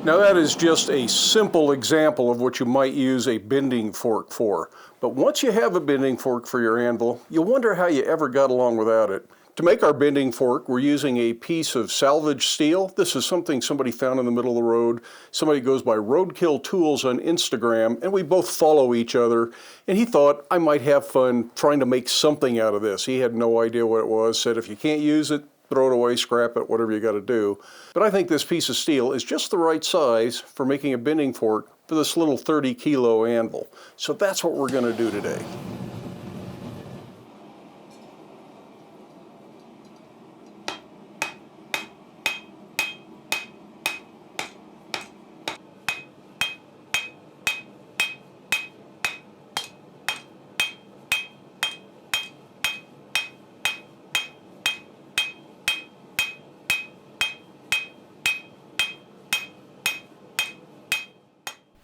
Now that is just a simple example of what you might use a bending fork for. But once you have a bending fork for your anvil, you'll wonder how you ever got along without it. To make our bending fork, we're using a piece of salvaged steel. This is something somebody found in the middle of the road. Somebody goes by Roadkill Tools on Instagram, and we both follow each other. And he thought I might have fun trying to make something out of this. He had no idea what it was, said if you can't use it, throw it away, scrap it, whatever you got to do. But I think this piece of steel is just the right size for making a bending fork for this little 30-kilo anvil. So that's what we're going to do today.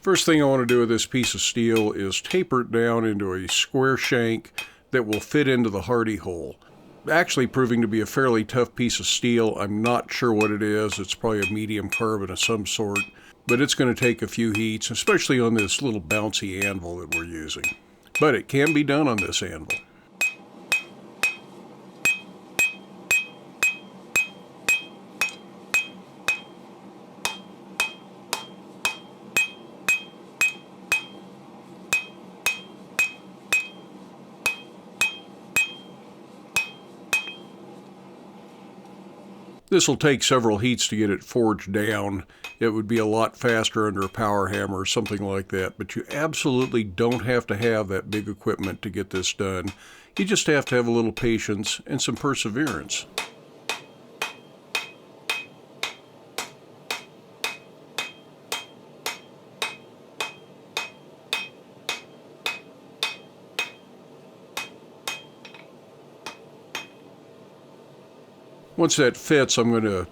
First thing I want to do with this piece of steel is taper it down into a square shank that will fit into the hardy hole. Actually proving to be a fairly tough piece of steel. I'm not sure what it is. It's probably a medium carbon of some sort, but it's going to take a few heats, especially on this little bouncy anvil that we're using. But it can be done on this anvil. This will take several heats to get it forged down. It would be a lot faster under a power hammer or something like that, but you absolutely don't have to have that big equipment to get this done. You just have to have a little patience and some perseverance. Once that fits, I'm going to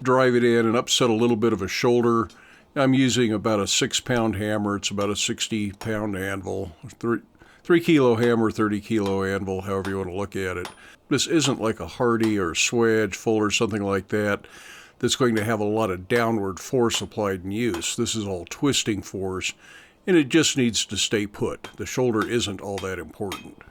drive it in and upset a little bit of a shoulder. I'm using about a 6-pound hammer. It's about a 60-pound anvil. 3-kilo hammer, 30-kilo anvil, however you want to look at it. This isn't like a Hardy or Swedge, Fuller, or something like that that's going to have a lot of downward force applied in use. This is all twisting force, and it just needs to stay put. The shoulder isn't all that important.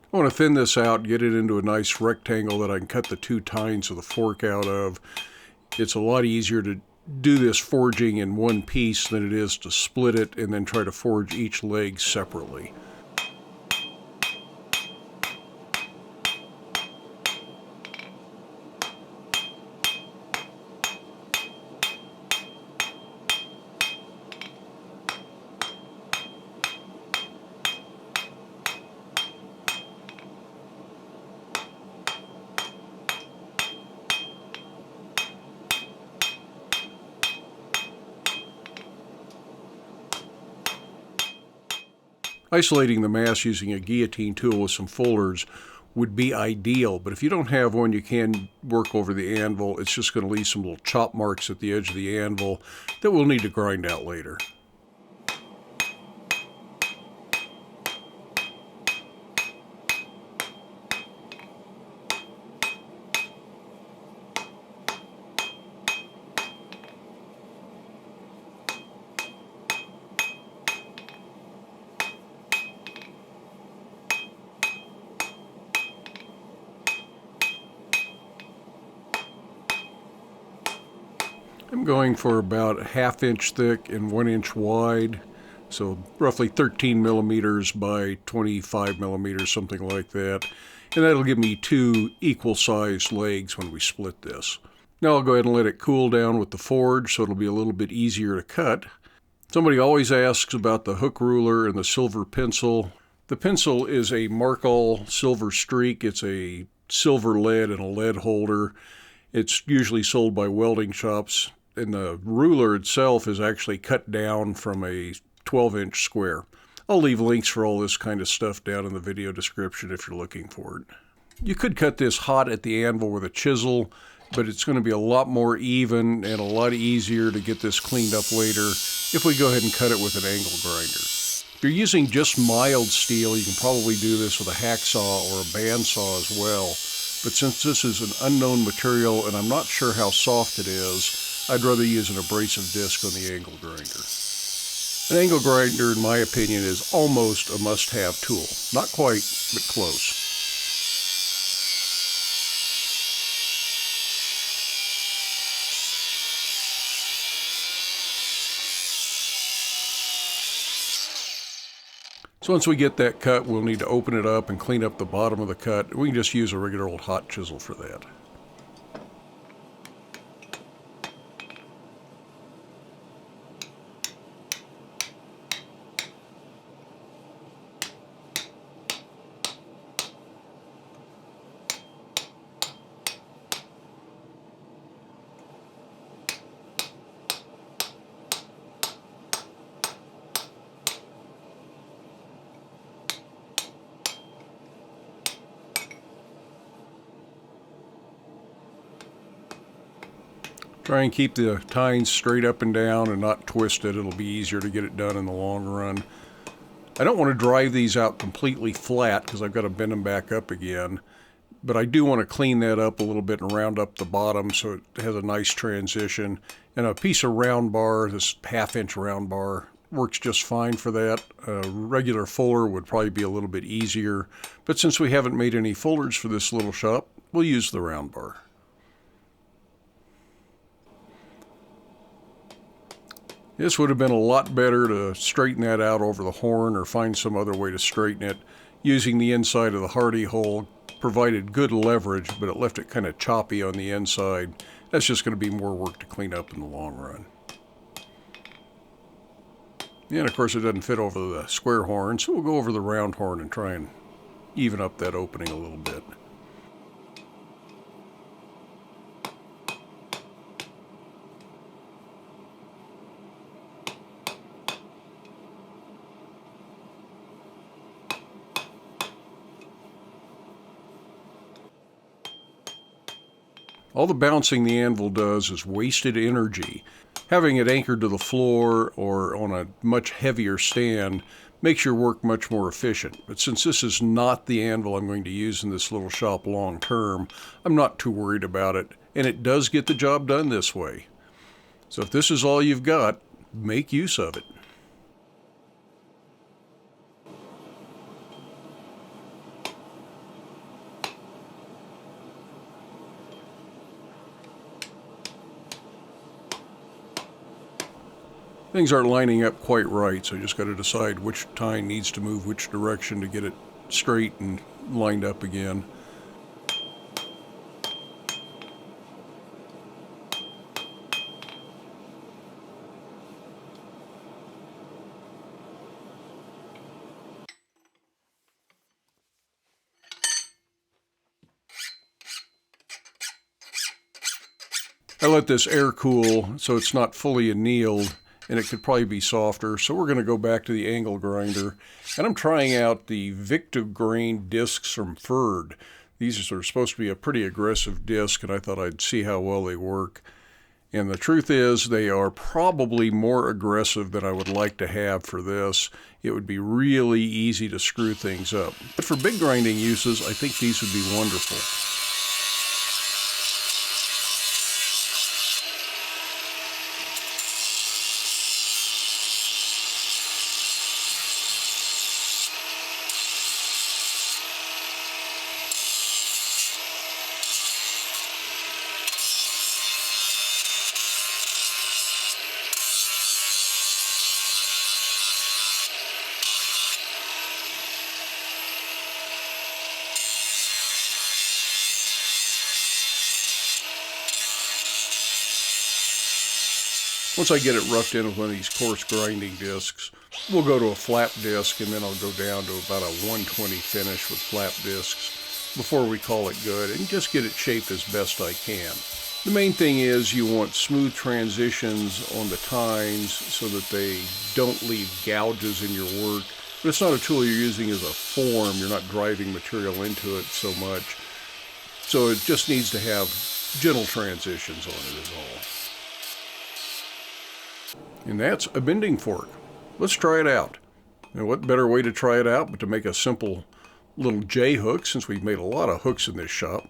I want to thin this out, get it into a nice rectangle that I can cut the two tines of the fork out of. It's a lot easier to do this forging in one piece than it is to split it and then try to forge each leg separately. Isolating the mass using a guillotine tool with some fullers would be ideal, but if you don't have one, you can work over the anvil. It's just going to leave some little chop marks at the edge of the anvil that we'll need to grind out later. I'm going for about 1/2 inch thick and 1 inch wide, so roughly 13 millimeters by 25 millimeters, something like that. And that'll give me 2 equal sized legs when we split this. Now I'll go ahead and let it cool down with the forge so it'll be a little bit easier to cut. Somebody always asks about the hook ruler and the silver pencil. The pencil is a Markall silver streak. It's a silver lead and a lead holder. It's usually sold by welding shops. And the ruler itself is actually cut down from a 12-inch square. I'll leave links for all this kind of stuff down in the video description if you're looking for it. You could cut this hot at the anvil with a chisel. but it's going to be a lot more even and a lot easier to get this cleaned up later if we go ahead and cut it with an angle grinder. If you're using just mild steel, you can probably do this with a hacksaw or a bandsaw as well. But since this is an unknown material and I'm not sure how soft it is, I'd rather use an abrasive disc on the angle grinder. An angle grinder, in my opinion, is almost a must-have tool. Not quite, but close. So once we get that cut, we'll need to open it up and clean up the bottom of the cut. We can just use a regular old hot chisel for that. Try and keep the tines straight up and down and not twisted. It'll be easier to get it done in the long run. I don't want to drive these out completely flat because I've got to bend them back up again. But I do want to clean that up a little bit and round up the bottom so it has a nice transition. And a piece of round bar, this 1/2-inch round bar, works just fine for that. A regular fuller would probably be a little bit easier. But since we haven't made any fullers for this little shop, we'll use the round bar. This would have been a lot better to straighten that out over the horn or find some other way to straighten it. Using the inside of the hardy hole provided good leverage, but it left it kind of choppy on the inside. That's just going to be more work to clean up in the long run. And of course it doesn't fit over the square horn, so we'll go over the round horn and try and even up that opening a little bit. All the bouncing the anvil does is wasted energy. Having it anchored to the floor or on a much heavier stand makes your work much more efficient. But since this is not the anvil I'm going to use in this little shop long term, I'm not too worried about it, and it does get the job done this way. So if this is all you've got, make use of it. Things aren't lining up quite right, so you just got to decide which tine needs to move which direction to get it straight and lined up again. I let this air cool so it's not fully annealed, and it could probably be softer. So we're going to go back to the angle grinder, and I'm trying out the Victive grain discs from Ferd. These are supposed to be a pretty aggressive disc, and I thought I'd see how well they work. And the truth is, they are probably more aggressive than I would like to have for this. It would be really easy to screw things up. But for big grinding uses, I think these would be wonderful. Once I get it roughed in with one of these coarse grinding discs, we'll go to a flap disc, and then I'll go down to about a 120 finish with flap discs before we call it good, and just get it shaped as best I can. The main thing is you want smooth transitions on the tines so that they don't leave gouges in your work. But it's not a tool you're using as a form. You're not driving material into it so much. So it just needs to have gentle transitions on it is all. And that's a bending fork. Let's try it out. And what better way to try it out but to make a simple little J hook, since we've made a lot of hooks in this shop.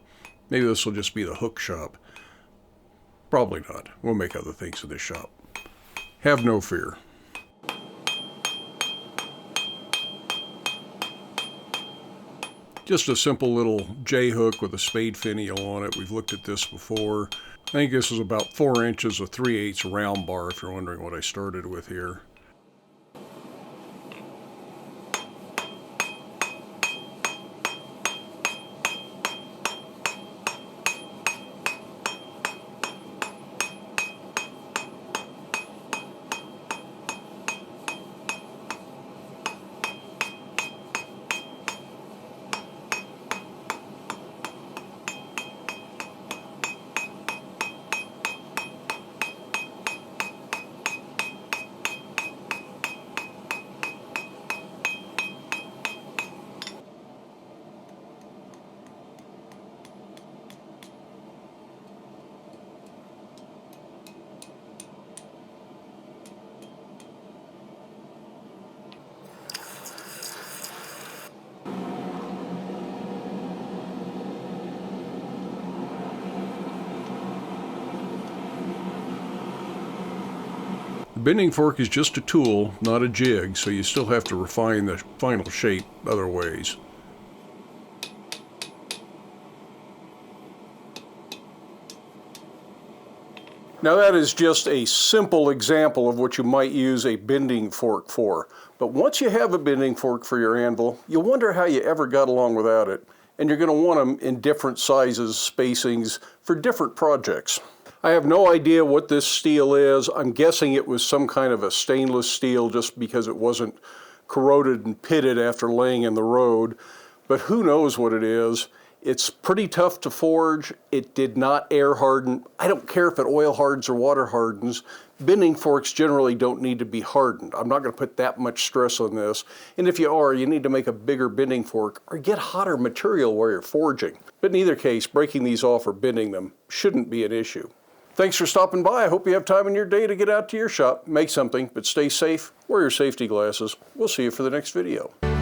Maybe this will just be the hook shop. Probably not. We'll make other things in this shop. Have no fear. Just a simple little J hook with a spade finial on it. We've looked at this before. I think this is about 4 inches of 3/8 round bar, if you're wondering what I started with here. The bending fork is just a tool, not a jig, so you still have to refine the final shape other ways. Now that is just a simple example of what you might use a bending fork for. But once you have a bending fork for your anvil, you'll wonder how you ever got along without it. And you're going to want them in different sizes, spacings, for different projects. I have no idea what this steel is. I'm guessing it was some kind of a stainless steel just because it wasn't corroded and pitted after laying in the road. But who knows what it is. It's pretty tough to forge. It did not air harden. I don't care if it oil hardens or water hardens. Bending forks generally don't need to be hardened. I'm not going to put that much stress on this. And if you are, you need to make a bigger bending fork or get hotter material where you're forging. But in either case, breaking these off or bending them shouldn't be an issue. Thanks for stopping by. I hope you have time in your day to get out to your shop, make something, but stay safe, wear your safety glasses. We'll see you for the next video.